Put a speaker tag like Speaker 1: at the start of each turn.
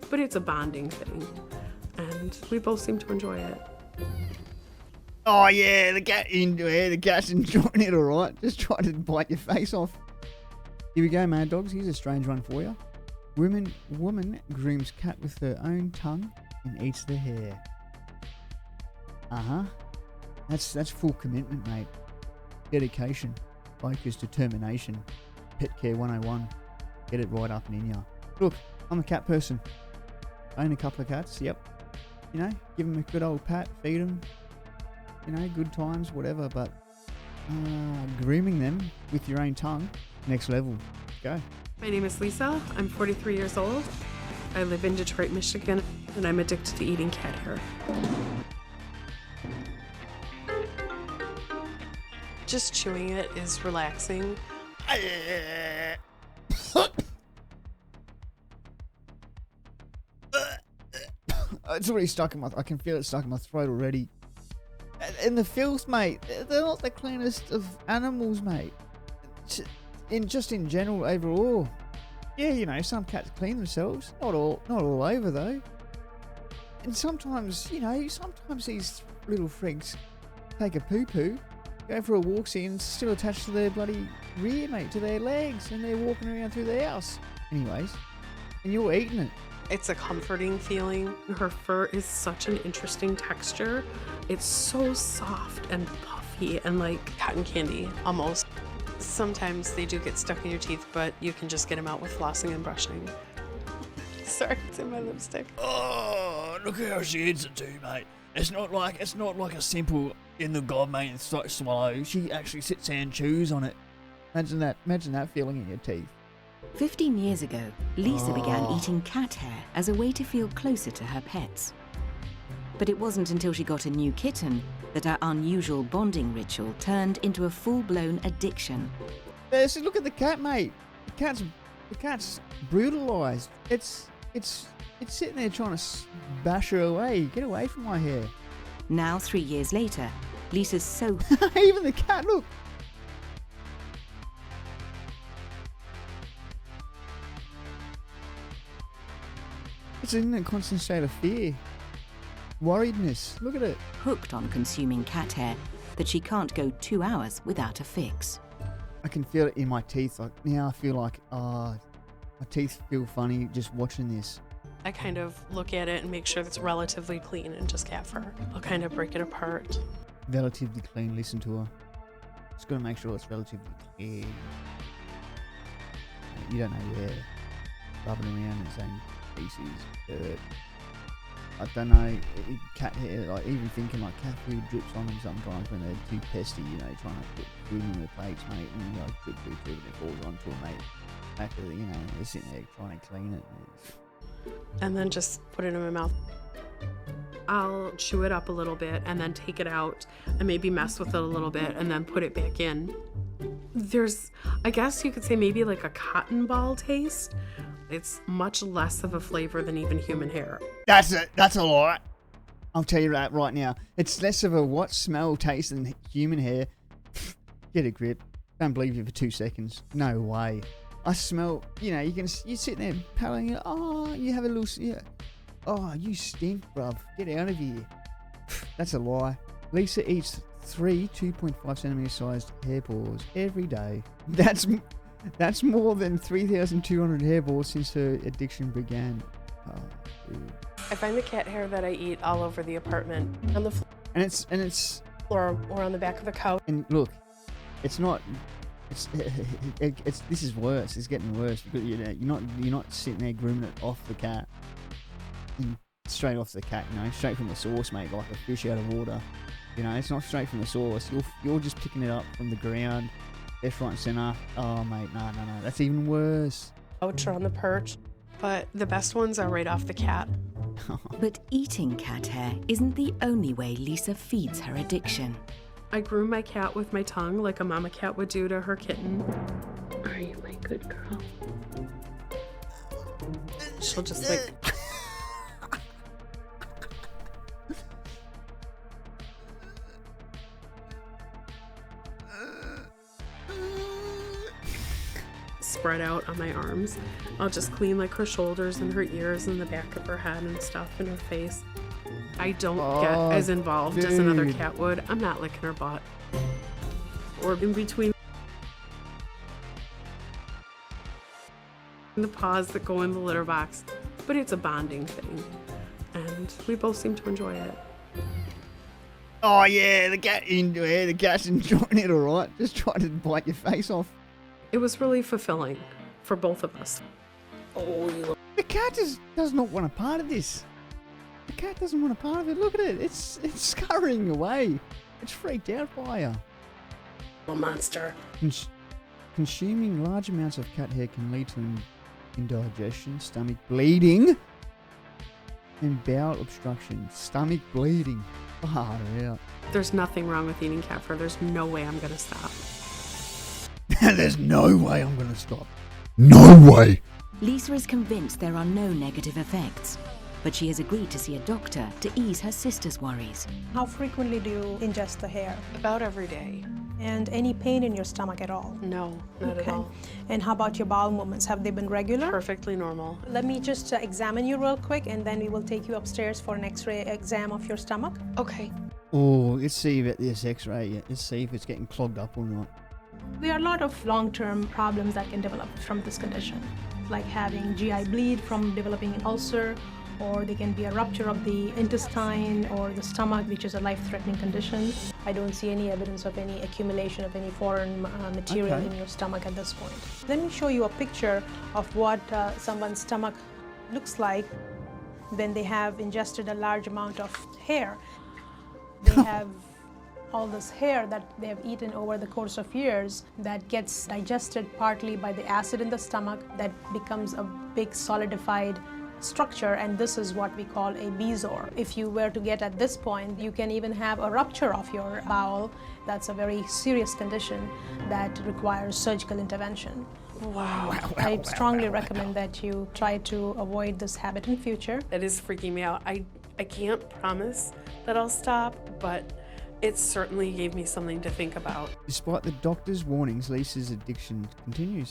Speaker 1: but it's a bonding thing, and we both seem to enjoy it.
Speaker 2: Oh yeah, the cat's enjoying it all right. Just trying to bite your face off. Here we go, Mad Dogs. Here's a strange one for you. Woman grooms cat with her own tongue and eats the hair. That's full commitment, mate. Dedication, focus, determination. Pet care 101. Get it right up and in ya. Look, I'm a cat person. Own a couple of cats. Yep. You know, give them a good old pat, feed them. You know, good times, whatever. But grooming them with your own tongue, next level. Go.
Speaker 1: My name is Lisa. I'm 43 years old. I live in Detroit, Michigan, and I'm addicted to eating cat hair. Just chewing it is relaxing.
Speaker 2: It's already stuck in I can feel it stuck in my throat already. And the filth, mate. They're not the cleanest of animals, mate. In general, overall. Yeah, you know, some cats clean themselves. Not all over though. And sometimes, you know, these little frigs take a poo-poo, go for a walk-see, and it's still attached to their bloody rear, mate, to their legs, and they're walking around through the house. Anyways, and you're eating it.
Speaker 1: It's a comforting feeling. Her fur is such an interesting texture. It's so soft and puffy and like cotton candy, almost. Sometimes they do get stuck in your teeth, but you can just get them out with flossing and brushing. Sorry, it's in my lipstick.
Speaker 2: Oh, look how she eats it too, mate. It's not like a simple in the gob, mate, and swallow. She actually sits there and chews on it. Imagine that feeling in your teeth.
Speaker 3: 15 years ago, Lisa began eating cat hair as a way to feel closer to her pets. But it wasn't until she got a new kitten that our unusual bonding ritual turned into a full-blown addiction.
Speaker 2: So look at the cat, mate. The cat's brutalised. It's sitting there trying to bash her away. Get away from my hair.
Speaker 3: Now, 3 years later, Lisa's so...
Speaker 2: Even the cat, look. It's in a constant state of fear. Worriedness. Look at it.
Speaker 3: Hooked on consuming cat hair that she can't go 2 hours without a fix.
Speaker 2: I can feel it in my teeth. Like now I feel like, my teeth feel funny just watching this.
Speaker 1: I kind of look at it and make sure it's relatively clean and just cat fur. I'll kind of break it apart.
Speaker 2: Relatively clean, listen to her. Just gotta make sure it's relatively clean. You don't know where. Rubbing around and saying feces, dirt. I don't know, cat hair, like even thinking like cat food drips on them sometimes when they're too pesty, you know, trying to put food in their plates, mate, and you know, drip and it falls onto them, mate. After, you know, they're sitting there trying to clean it.
Speaker 1: And then just put it in my mouth. I'll chew it up a little bit and then take it out and maybe mess with it a little bit and then put it back in. There's, I guess you could say maybe like a cotton ball taste. It's much less of a flavor than even human hair.
Speaker 2: That's a lot. I'll tell you that right now. It's less of a what smell, taste than human hair. Get a grip. Don't believe you for 2 seconds. No way. I smell, you know, you're sitting there palling it. Oh, you have a little, yeah. Oh, you stink, bruv. Get out of here. That's a lie. Lisa eats 3 2.5 centimeter sized hair balls every day. That's more than 3,200 hairballs since her addiction began. Oh, dude.
Speaker 1: I find the cat hair that I eat all over the apartment, on the floor,
Speaker 2: And it's
Speaker 1: or on the back of the couch.
Speaker 2: and look, it's not. It's this is worse. It's getting worse because you're not sitting there grooming it off the cat, straight off the cat. You know, straight from the source, mate, like a fish out of water. You know, it's not straight from the source. You're just picking it up from the ground, left, right, and center. Oh, mate, no, that's even worse.
Speaker 1: Couch or on the perch, but the best ones are right off the cat.
Speaker 3: But eating cat hair isn't the only way Lisa feeds her addiction.
Speaker 1: I groom my cat with my tongue like a mama cat would do to her kitten. Are you my good girl? She'll just like... spread spread out on my arms. I'll just clean like her shoulders and her ears and the back of her head and stuff and her face. I don't get as involved as another
Speaker 2: dude.
Speaker 1: cat would. I'm not licking her butt. Or in between the paws that go in the litter box. But it's a bonding thing. And we both seem to enjoy it.
Speaker 2: Oh yeah, the cat's enjoying it, all right. Just trying to bite your face off.
Speaker 1: It was really fulfilling for both of us.
Speaker 2: The cat does not want a part of this. The cat doesn't want a part of it. Look at it. It's scurrying away. It's freaked out by her.
Speaker 1: A monster.
Speaker 2: Consuming large amounts of cat hair can lead to indigestion, stomach bleeding, and bowel obstruction. Stomach bleeding. Far out.
Speaker 1: There's nothing wrong with eating cat fur. There's no way I'm gonna stop.
Speaker 2: There's no way I'm going to stop.
Speaker 4: No way!
Speaker 3: Lisa is convinced there are no negative effects, but she has agreed to see a doctor to ease her sister's worries.
Speaker 5: How frequently do you ingest the hair?
Speaker 1: About every day.
Speaker 5: And any pain in your stomach at all?
Speaker 1: No, not at all.
Speaker 5: And how about your bowel movements? Have they been regular?
Speaker 1: Perfectly normal.
Speaker 5: Let me just examine you real quick, and then we will take you upstairs for an x-ray exam of your stomach.
Speaker 1: Okay.
Speaker 2: Oh, let's see about this x-ray. Let's see if it's getting clogged up or not.
Speaker 5: There are a lot of long-term problems that can develop from this condition, like having GI bleed from developing an ulcer, or there can be a rupture of the intestine or the stomach, which is a life-threatening condition. I don't see any evidence of any accumulation of any foreign material in your stomach at this point. Let me show you a picture of what someone's stomach looks like when they have ingested a large amount of hair. They have all this hair that they have eaten over the course of years that gets digested partly by the acid in the stomach that becomes a big solidified structure, and this is what we call a bezoar. If you were to get at this point, you can even have a rupture of your bowel. That's a very serious condition that requires surgical intervention.
Speaker 1: Wow.
Speaker 5: I strongly recommend that you try to avoid this habit in future.
Speaker 1: It is freaking me out. I can't promise that I'll stop, but it certainly gave me something to think about.
Speaker 2: Despite the doctor's warnings, Lisa's addiction continues.